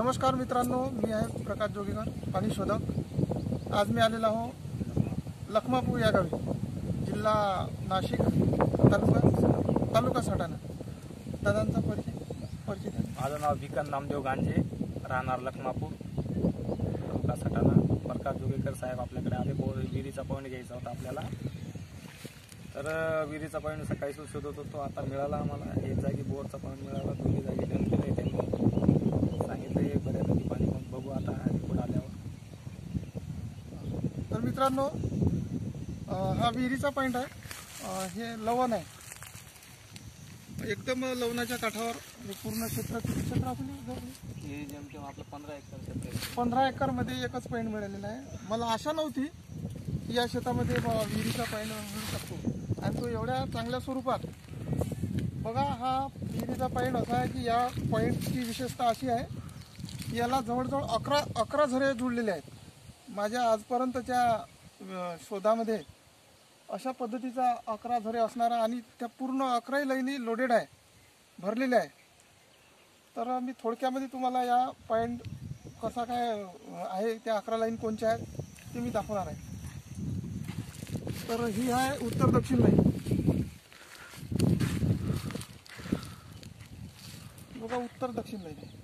नमस्कार मित्रांनो, मी आहे प्रकाश जोगेकर, पाणी शोधक। आज मी आलेलो आहो लखमापूर या गावी, जिल्हा नाशिक, तालुका सटाणा। दादांचा परिचय द्या। माझं नाव भिकन नामदेव गांजे, राहणार लखमापूर, तालुका सटाणा। प्रकाश जोगेकर साहेब आपल्याकडे आले, विहिरीचा पॉईंट घ्यायचा होता आपल्याला। तर विहिरीचा पॉईंट सकाळी शोधत होतो, आता मिळाला आम्हाला। एक जागी बोरचा पॉईंट मिळाला, दोन्ही जागी डन केले त्यांनी सांगितले बऱ्यापैकी पाणी। मग बघू आता रिपोर्ट आल्यावर। तर मित्रांनो, हा विहिरीचा पॉईंट आहे। हे लवण आहे, एकदम लवणाच्या काठावर। पूर्ण क्षेत्र आपलं हे जेमतेम आपलं 15 एकर क्षेत्र आहे। 15 एकरमध्ये एकच पॉईंट मिळालेला आहे। मला आशा नव्हती की या शेतामध्ये विहिरीचा पॉईंट मिळू शकतो, आणि तो एवढ्या चांगल्या स्वरूपात। बघा, हा विहिरीचा पॉईंट असा आहे की या पॉईंटची विशेषता अशी आहे की याला जवळजवळ 11 झरे जुळलेले आहेत। माझ्या आजपर्यंतच्या शोधामध्ये अशा पद्धतीचा 11 झरे असणारा, आणि त्या पूर्ण 11 लाईनी लोडेड आहे, भरलेल्या आहे। तर मी थोडक्यामध्ये तुम्हाला या पॉईंट कसा काय आहे, त्या 11 लाईन कोणत्या आहेत ते मी दाखवणार आहे। तर ही आहे उत्तर दक्षिण लाईन, बघा, उत्तर दक्षिण लाईन आहे।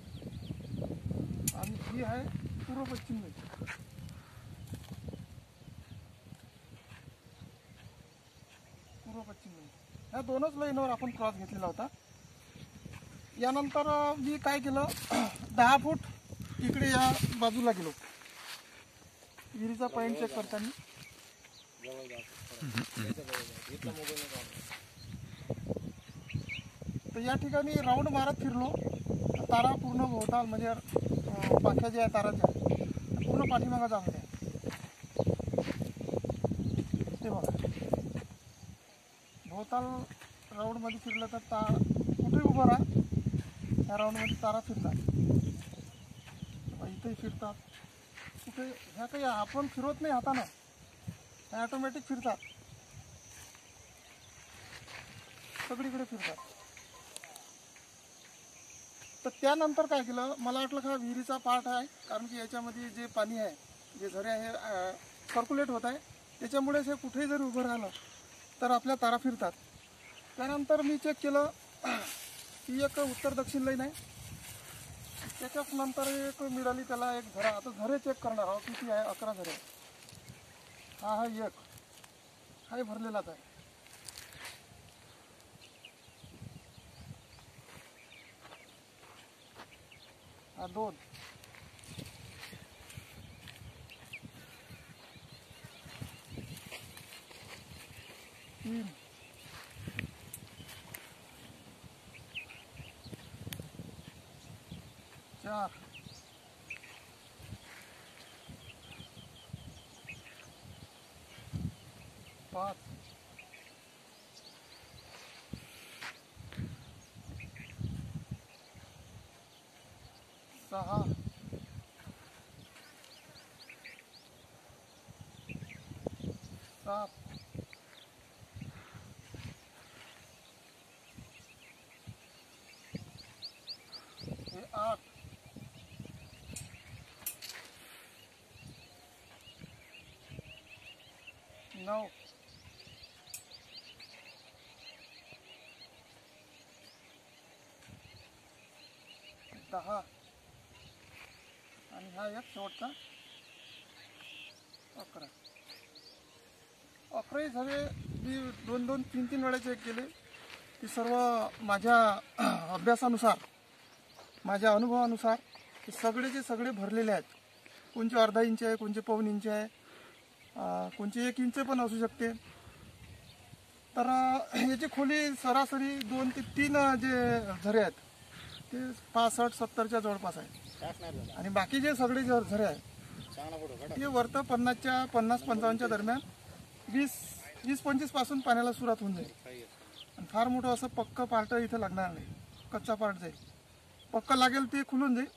आणि ही आहे पूर्व पश्चिम लाईन। ह्या दोनच लाईनवर आपण क्रॉस घेतलेला होता। यानंतर मी काय केलं, 10 फूट इकडे या बाजूला गेलो विहिरीचा पॉईंट चेक करताना। तर या ठिकाणी राऊंड मारत फिरलो, तारा पूर्ण भोवताल, म्हणजे पाख्या ज्या ताराच्या पूर्ण पाठीमागा जात होत्या। ते बघा, भोवताल राऊंडमध्ये फिरलं तर कुठेही उभं राहा, ह्या राऊंडमध्ये तारा फिरतात। इथेही फिरतात, कुठे ह्या काही आपण फिरवत नाही हातानं, ह्या ऑटोमॅटिक फिरतात, सगळीकडे फिरतात। तर त्यानंतर काय केलं, मला वाटलं हा विहिरीचा पार्ट आहे, कारण की याच्यामध्ये जे पाणी आहे, जे झरे आहे, सर्क्युलेट होत आहे, त्याच्यामुळे हे कुठेही जर उभं राहिलं तर आपल्या तारा फिरतात। त्यानंतर मी चेक केलं की एक उत्तर दक्षिण लाईन आहे, त्याच्याच नंतर एक मिळाली त्याला एक झरा। आता झरे चेक करणार आहोत, किती आहे, 11 झरे। हा एक हाही भरलेलाच आहे। हा 2, 3, 4, 5, 6, 7, 8, 9, 10, आणि हा एक शेवटचा 11। 11 झरे मी 2-2, 3-3 वेळा चेक केले। ती सर्व माझ्या अभ्यासानुसार, माझ्या अनुभवानुसार हे सगळेचे सगळे भरलेले आहेत। कोणचे अर्धा इंच आहे, कोणचे पाऊण इंच आहे, कोणचे 1 इंच पण असू शकते। तर याची खोली सरासरी 2 ते 3 जे झरे आहेत ते 65-70च्या जवळपास आहे। आणि बाकी जे सगळे जे झरे आहेत ते वरतं 50-55च्या दरम्यान 20-25 पासून पाण्याला सुरुवात होऊन जाईल। आणि फार मोठं असं पक्क पार्ट इथं लागणार नाही, कच्चा पार्ट जाईल, पक्क लागेल ते खुलून जाईल।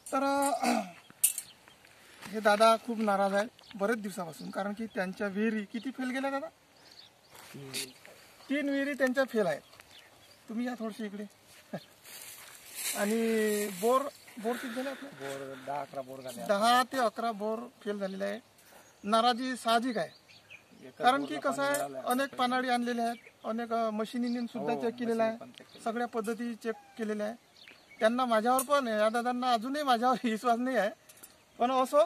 तर हे दादा खूप नाराज आहे बरेच दिवसापासून, कारण की त्यांच्या विहिरी किती फेल गेल्या दादा? 3 विहिरी त्यांच्या फेल आहेत। तुम्ही या थोडीशी इकडे। आणि बोर बोर किती झाले आपले? बोर 10-11 बोर झाले. 10 ते 11 बोर फेल झालेले आहे. नाराजी साहजिक आहे, कारण की कसं आहे, अनेक पानाडी आणलेले आहेत, अनेक मशिनीने सुद्धा चेक केलेलं आहे, सगळ्या पद्धती चेक केलेल्या आहे. त्यांना माझ्यावर पण, या दादांना अजूनही माझ्यावर विश्वास नाही आहे, पण असो,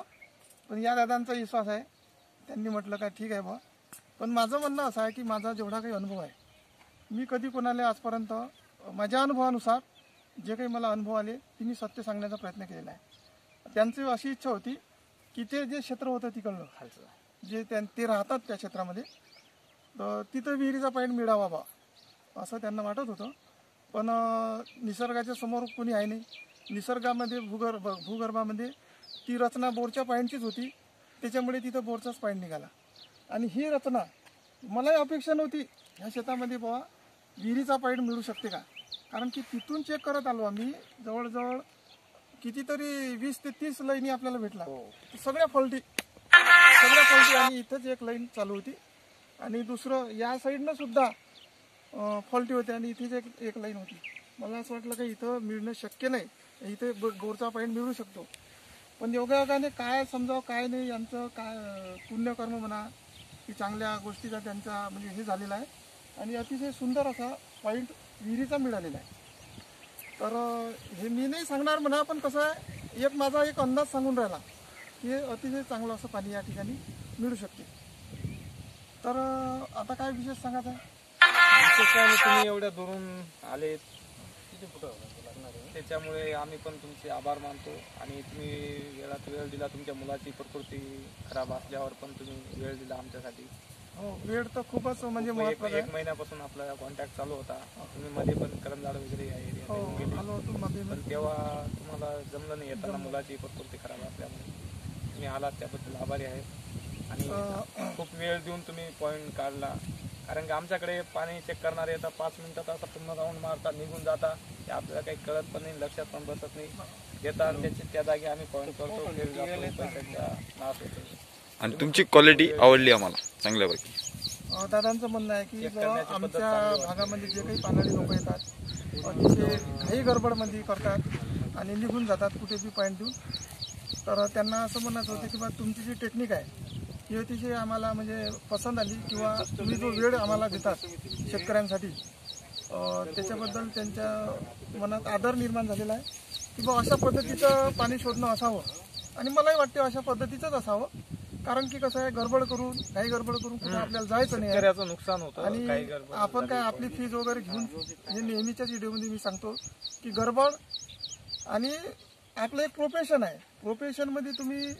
पण या दादांचा विश्वास आहे. त्यांनी म्हटलं का ठीक आहे बा. पण माझं म्हणणं असं आहे की माझा जेवढा काही अनुभव आहे, मी कधी कोणाला आजपर्यंत माझ्या अनुभवानुसार जे काही मला अनुभव आले ते मी सत्य सांगण्याचा प्रयत्न केलेला आहे. त्यांची अशी इच्छा होती की ते जे क्षेत्र होतं तिकडलं, जे ते राहतात त्या क्षेत्रामध्ये, तर तिथं विहिरीचा पॉईंट मिळावा बा असं त्यांना वाटत होतं. पण निसर्गाच्या समोर कोणी आहे नाही. निसर्गामध्ये भूगर्भामध्ये ती रचना बोरच्या पॉईंटचीच होती, त्याच्यामुळे तिथं बोरचाच पॉईंट निघाला. आणि ही रचना मलाही अपेक्षा नव्हती ह्या शेतामध्ये बाबा विहिरीचा पॉईंट मिळू शकते का, कारण की तिथून चेक करत आलो आम्ही. जवळजवळ कितीतरी 20 ते 30 लाईनी आपल्याला भेटला, सगळ्या फॉल्टी. आणि इथंच एक लाईन चालू होती आणि दुसरं या साईडनं सुद्धा फॉल्टी होते आणि इथेच एक लाईन होती. मला असं वाटलं की इथं मिळणं शक्य नाही, इथे बोरचा पॉईंट मिळू शकतो. पण योगायोगाने काय समजावं काय नाही, यांचं काय पुण्यकर्म म्हणा की चांगल्या गोष्टीचा त्यांचा म्हणजे हे झालेला आहे आणि अतिशय सुंदर असा पॉईंट विहिरीचा मिळालेला आहे. तर हे मी नाही सांगणार म्हणा, पण कसं आहे, माझा एक अंदाज सांगून राहिला की अतिशय चांगलं असं पाणी या ठिकाणी मिळू शकते. तर आता काय विशेष सांगायचं आहे? तुम्ही एवढ्या दुरून आले त्याच्यामुळे आम्ही पण तुमचे आभार मानतो. आणि तुम्ही वेळात वेळ दिला, तुमच्या मुलाची प्रकृती खराब असल्यावर पण तुम्ही वेळ दिला आमच्यासाठी. हो, वेळ तर खूपच म्हणजे महत्त्वाचा आहे. 1 महिन्यापासून आपला कॉन्टॅक्ट चालू होता. तुम्ही मध्ये पण करंजाड वगैरे या एरियात गेले, आलो होतो मध्ये, पण तेव्हा तुम्हाला जमलं नाही येताना, मुलाची प्रकृती खराब असल्यामुळे. तुम्ही आलात त्याबद्दल आभारी आहे. आणि खूप वेळ देऊन तुम्ही पॉईंट काढला, कारण की आमच्याकडे पाणी चेक करणारे येतात, 5 मिनिटात असा पूर्ण राऊंड मारतात, निघून जातात. ते आपल्याला काही कळत पण नाही, लक्षात पण बसत नाही. येतात त्याची त्या जागी आम्ही पॉईंट करतो, पैशाचा नाश होतो. आणि तुमची क्वालिटी आवडली आम्हाला चांगल्यापैकी. दादांचं म्हणणं आहे की आमच्या भागामध्ये जे काही पानाडी लोक येतात अतिशय काही गडबडमध्ये करतात आणि निघून जातात कुठे बी पॉईंट देऊन. तर त्यांना असं म्हणायचं होतं की बा तुमची जी टेक्निक आहे ही अतिशय आम्हाला म्हणजे पसंत आली, किंवा तुम्ही जो वेळ आम्हाला देतात शेतकऱ्यांसाठी त्याच्याबद्दल त्यांच्या मनात आदर निर्माण झालेला आहे की बा अशा पद्धतीचं पाणी शोधणं असावं. आणि मलाही वाटते अशा पद्धतीचंच असावं, कारण की कसं आहे, गडबड करून कुठे आपल्याला जायचं नाही आहे, नुकसान होतं. आणि आपण काय आपली फीज वगैरे घेऊन, हे नेहमीच्याच व्हिडिओमध्ये मी सांगतो की गडबड आणि आपलं एक प्रोफेशन आहे, प्रोफेशनमध्ये तुम्ही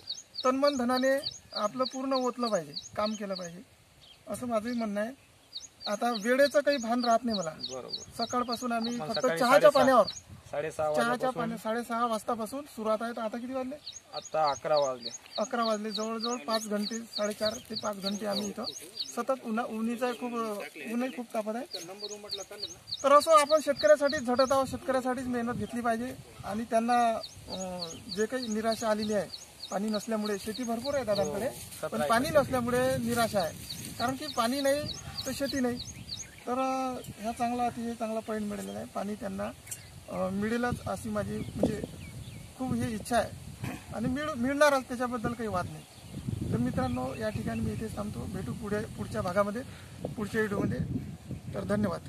तन्मन धनाने आपलं पूर्ण ओतलं पाहिजे, काम केलं पाहिजे, असं माझंही म्हणणं आहे. आता वेळेचं काही भान राहत नाही मला. सकाळपासून आम्ही फक्त चहाच्या पाण्यावर 6:30 वाजतापासून सुरुवात आहे. तर आता किती वाजले? आता 11 वाजले. जवळजवळ 5 घंटे, 4.5 ते 5 घंटे आम्ही इथं सतत उन्हीचा ऊनही खूप तापत आहे. तर असं आपण शेतकऱ्यासाठीच झटत आहोत, शेतकऱ्यासाठीच मेहनत घेतली पाहिजे. आणि त्यांना जे काही निराशा आलेली आहे पाणी नसल्यामुळे, शेती भरपूर आहे दादांकडे, पण पाणी नसल्यामुळे निराशा आहे, कारण की पाणी नाही तर शेती नाही. तर ह्या अतिशय चांगला पॉईंट मिळालेला आहे. पाणी त्यांना मिळेलच अशी माझी म्हणजे खूप ही इच्छा आहे आणि मिळणारच, त्याच्याबद्दल काही वाद नाही. तर मित्रांनो, या ठिकाणी मी इथेच थांबतो. भेटू पुढच्या भागामध्ये, पुढच्या व्हिडिओमध्ये. तर धन्यवाद.